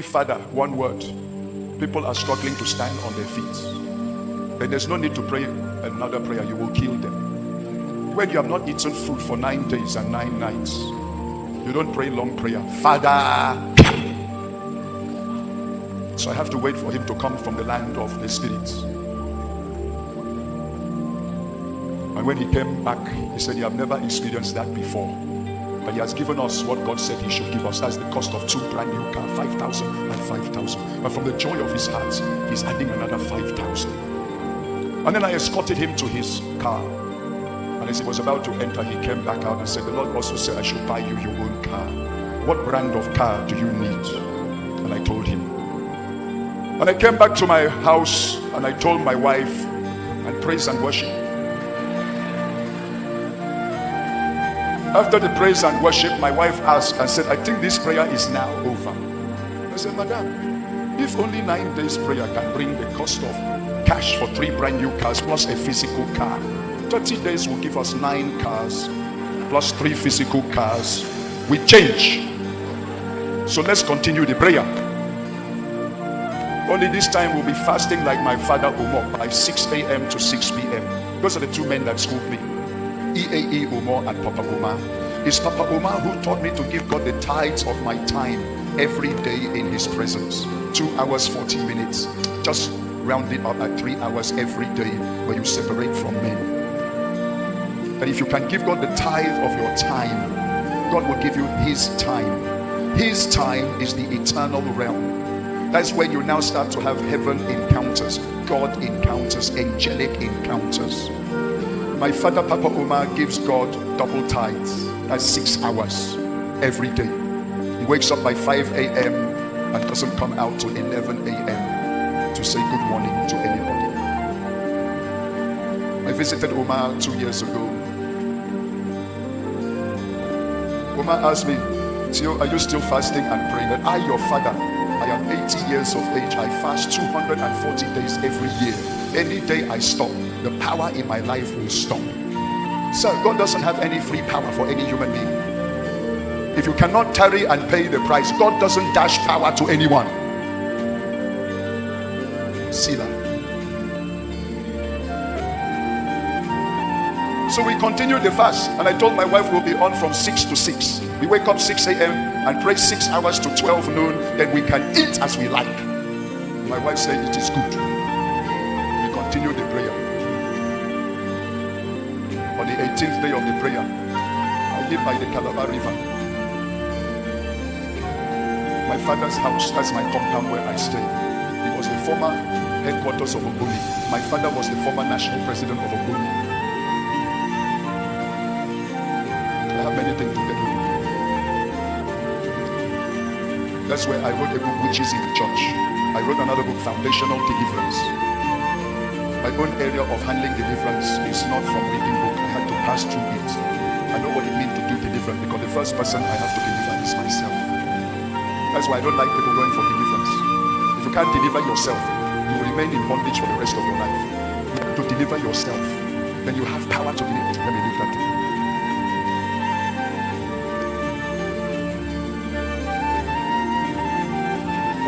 Heavenly Father, one word. People are struggling to stand on their feet. Then there's no need to pray another prayer. You will kill them. When you have not eaten food for 9 days and 9 nights, you don't pray long prayer. Father. So I have to wait for him to come from the land of the spirits. And when he came back, he said, you have never experienced that before. But he has given us what God said he should give us. That's the cost of 2 brand new cars, 5,000 and 5,000. But from the joy of his heart, he's adding another 5,000. And then I escorted him to his car. And as he was about to enter, he came back out and said, the Lord also said, I should buy you your own car. What brand of car do you need? And I told him. And I came back to my house and I told my wife, and praise and worship. After the praise and worship, my wife asked and said, I think this prayer is now over. I said, Madam, if only 9 days prayer can bring the cost of cash for 3 brand new cars plus a physical car, 30 days will give us 9 cars plus 3 physical cars. We change. So let's continue the prayer. Only this time we'll be fasting like my father Omo by 6 a.m. to 6 p.m. Those are the 2 men that schooled me. EAE Omo and Papa Oma. It's Papa Oma who taught me to give God the tithes of my time every day in his presence. 2 hours 40 minutes. Just round it up at 3 hours every day where you separate from men. And if you can give God the tithe of your time, God will give you his time. His time is the eternal realm. That's when you now start to have heaven encounters, God encounters, angelic encounters. My father, Papa Oma, gives God double tithes. That's 6 hours every day. He wakes up by 5 a.m. and doesn't come out till 11 a.m. to say good morning to anybody. I visited Oma 2 years ago. Oma asked me, Theo, are you still fasting and praying? And I, your father, I am 80 years of age. I fast 240 days every year. Any day I stop, the power in my life will stop. Sir, God doesn't have any free power for any human being. If you cannot tarry and pay the price, God doesn't dash power to anyone. See that? So we continued the fast, and I told my wife we'll be on from 6 to 6. We wake up 6 a.m. and pray 6 hours to 12 noon, then we can eat as we like. My wife said it is good. We continued the prayer. On the 18th day of the prayer, I live by the Calabar River. My father's house, that's my compound where I stay. It was the former headquarters of Ogoni. My father was the former national president of Ogoni. I have many things to tell you. That's where I wrote a book, Witches in the Church. I wrote another book, Foundational Deliverance. My own area of handling deliverance is not from reading book. I had to pass through it. I know what it means to do deliverance, because the first person I have to deliver is myself. That's why I don't like people going for deliverance. If you can't deliver yourself, you will remain in bondage for the rest of your life. You have to deliver yourself. Then you have power to deliver. Let me leave that to you.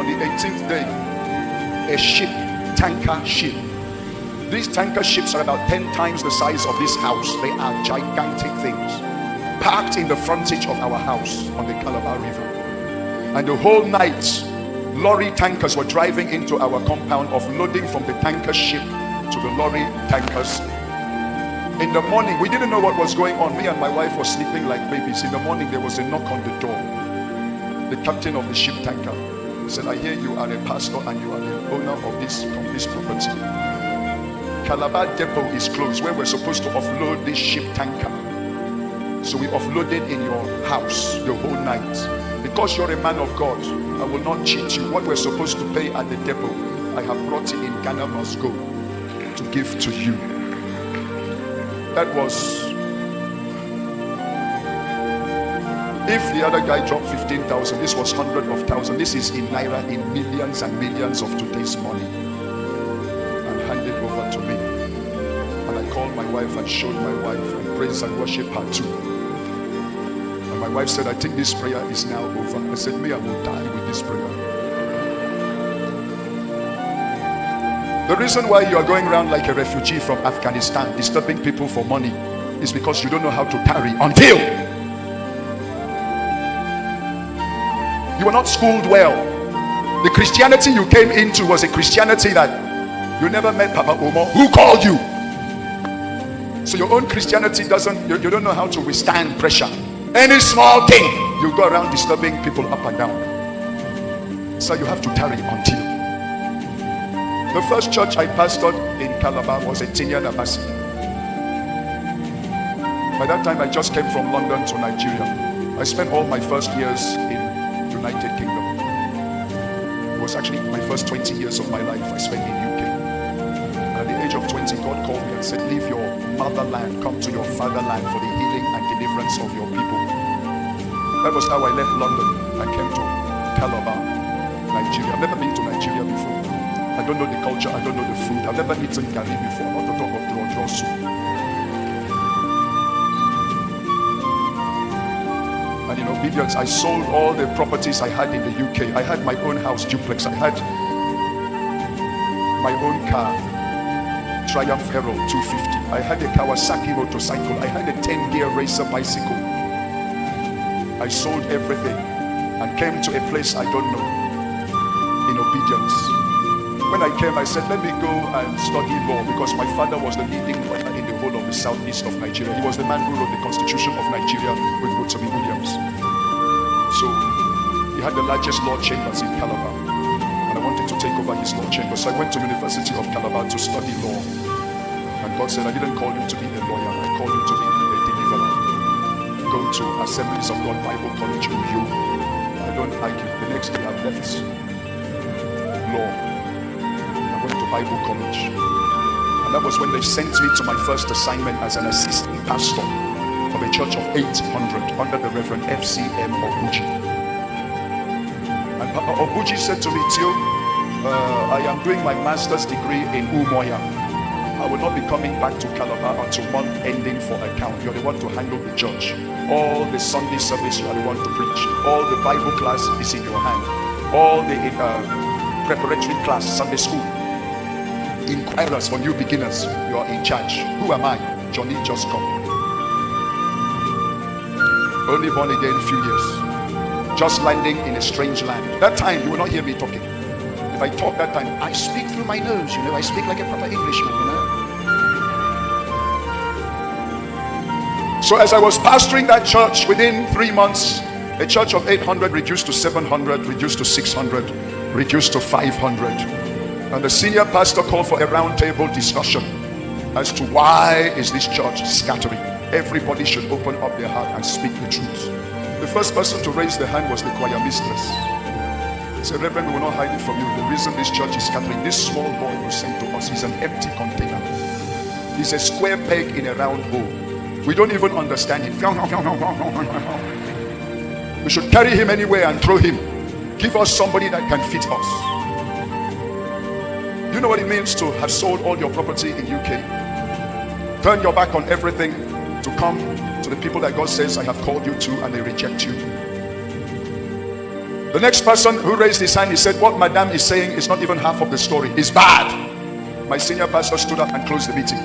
On the 18th day, a ship, tanker ship. These tanker ships are about 10 times the size of this house. They are gigantic things, parked in the frontage of our house on the Calabar River. And the whole night, lorry tankers were driving into our compound, offloading from the tanker ship to the lorry tankers. In the morning, we didn't know what was going on. Me and my wife were sleeping like babies. In the morning, there was a knock on the door. The captain of the ship tanker said, I hear you are a pastor and you are the owner of this property. Calabar depot is closed, where we're supposed to offload this ship tanker. So we offloaded in your house the whole night. Because you're a man of God, I will not cheat you. What we're supposed to pay at the depot, I have brought it in Ghana must go to give to you. That was, if the other guy dropped 15,000, this was hundreds of thousands. This is in Naira, in millions and millions of today's money. And handed over to me. And I called my wife and showed my wife and praise and worship her too. And my wife said, I think this prayer is now over. I said, me, I will die with this prayer. The reason why you are going around like a refugee from Afghanistan, disturbing people for money, is because you don't know how to tarry until you were not schooled well. The Christianity you came into was a Christianity that you never met Papa Omo. Who called you? So your own Christianity doesn't, you don't know how to withstand pressure. Any small thing, you go around disturbing people up and down. So you have to tarry until. The first church I pastored in Calabar was a Tinyan Abasi. By that time I just came from London to Nigeria. I spent all my first years in United Kingdom. It was actually my first 20 years of my life I spent in UK. At the age of 20, God called me and said, leave your motherland, come to your fatherland for the healing and deliverance of your people. That was how I left London and came to Calabar, Nigeria. I've never been to Nigeria before. I don't know the culture, I don't know the food. I've never eaten curry before, not to talk of draw soup. And in obedience, I sold all the properties I had in the UK. I had my own house duplex. I had my own car, Triumph Herald 250. I had a Kawasaki motorcycle. I had a 10-gear racer bicycle. I sold everything and came to a place I don't know in obedience. When I came, I said, let me go and study law, because my father was the leading lawyer in the whole of the southeast of Nigeria. He was the man who wrote the Constitution of Nigeria with Rotimi Williams. So he had the largest law chambers in Calabar, and I wanted to take over his law chamber. So I went to the University of Calabar to study law. And God said, I didn't call you to be a lawyer, I called you to be a deliverer. Go to Assemblies of God Bible College in you. I don't like it. The next day I left law. Went to Bible college, and that was when they sent me to my first assignment as an assistant pastor of a church of 800 under the Reverend FCM Obuji. And Papa Obuji said to me, Tio, I am doing my master's degree in Umoya. I will not be coming back to Calabar until month ending for account. You're the one to handle the church. All the Sunday service, you are the one to preach. All the Bible class is in your hand. All the preparatory class, Sunday school, inquirers for new beginners, you are in charge. Who am I? Johnny just come. Only born again a few years. Just landing in a strange land. That time you will not hear me talking. If I talk that time, I speak through my nose, I speak like a proper Englishman, So as I was pastoring that church, within 3 months, a church of 800 reduced to 700, reduced to 600, reduced to 500. And the senior pastor called for a round table discussion as to why is this church scattering. Everybody should open up their heart and speak the truth. The first person to raise the hand was the choir mistress. He said, Reverend, we will not hide it from you. The reason this church is scattering, this small boy you sent to us, he's an empty container. He's a square peg in a round hole. We don't even understand him. We should carry him anywhere and throw him. Give us somebody that can fit us. You know what it means to have sold all your property in UK? Turn your back on everything to come to the people that God says I have called you to, and they reject you. The next person who raised his hand, he said, what Madame is saying is not even half of the story. It's bad. My senior pastor stood up and closed the meeting.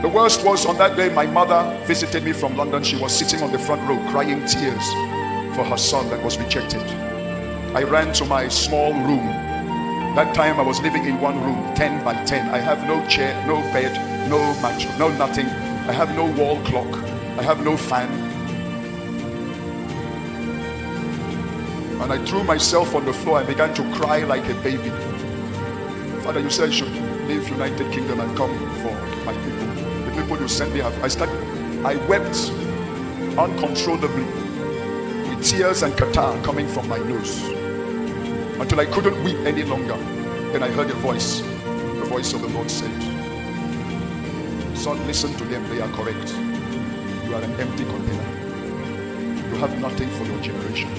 The worst was, on that day, my mother visited me from London. She was sitting on the front row crying tears for her son that was rejected. I ran to my small room. That time I was living in one room, 10 by 10. I have no chair, no bed, no mattress, no nothing. I have no wall clock. I have no fan. And I threw myself on the floor and began to cry like a baby. Father, you said I should leave United Kingdom and come for my people. The people you sent me, I wept uncontrollably, with tears and catarrh coming from my nose, until I couldn't weep any longer. Then I heard a voice. The voice of the Lord said, son, listen to them, they are correct. You are an empty container. You have nothing for your generation.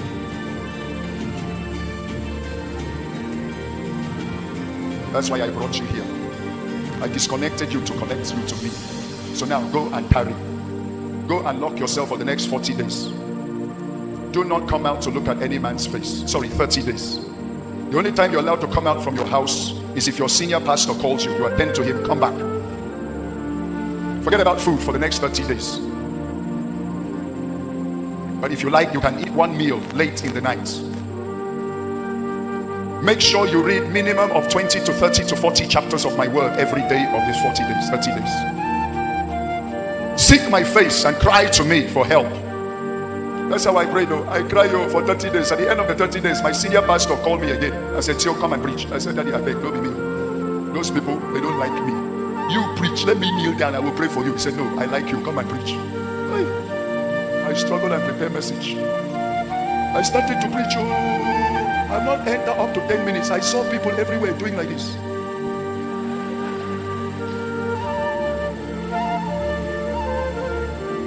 That's why I brought you here. I disconnected you to connect you to me. So now go and tarry. Go and lock yourself for the next 40 days. Do not come out to look at any man's face. Sorry, 30 days. The only time you're allowed to come out from your house is if your senior pastor calls you, you attend to him, come back. Forget about food for the next 30 days. But if you like, you can eat one meal late in the night. Make sure you read minimum of 20 to 30 to 40 chapters of my word every day of these 40 days, 30 days. Seek my face and cry to me for help. That's how I pray though. I cry for 30 days. At the end of the 30 days, my senior pastor called me again. I said, Theo, come and preach. I said, Daddy, I beg, don't be me. Those people, they don't like me. You preach, let me kneel down, I will pray for you. He said, no, I like you, come and preach. I struggled and prepared message. I started to preach. I'm not enter up to 10 minutes. I saw people everywhere doing like this.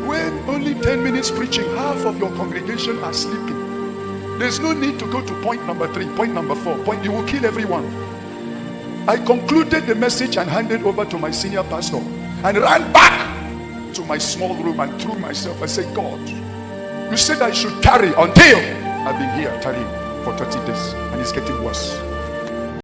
When only 10 minutes preaching, half of your congregation are sleeping. There's no need to go to point number 3, point number 4. You will kill everyone. I concluded the message and handed over to my senior pastor and ran back to my small room and threw myself. I said, God, you said I should tarry until I've been here tarrying for 30 days and it's getting worse.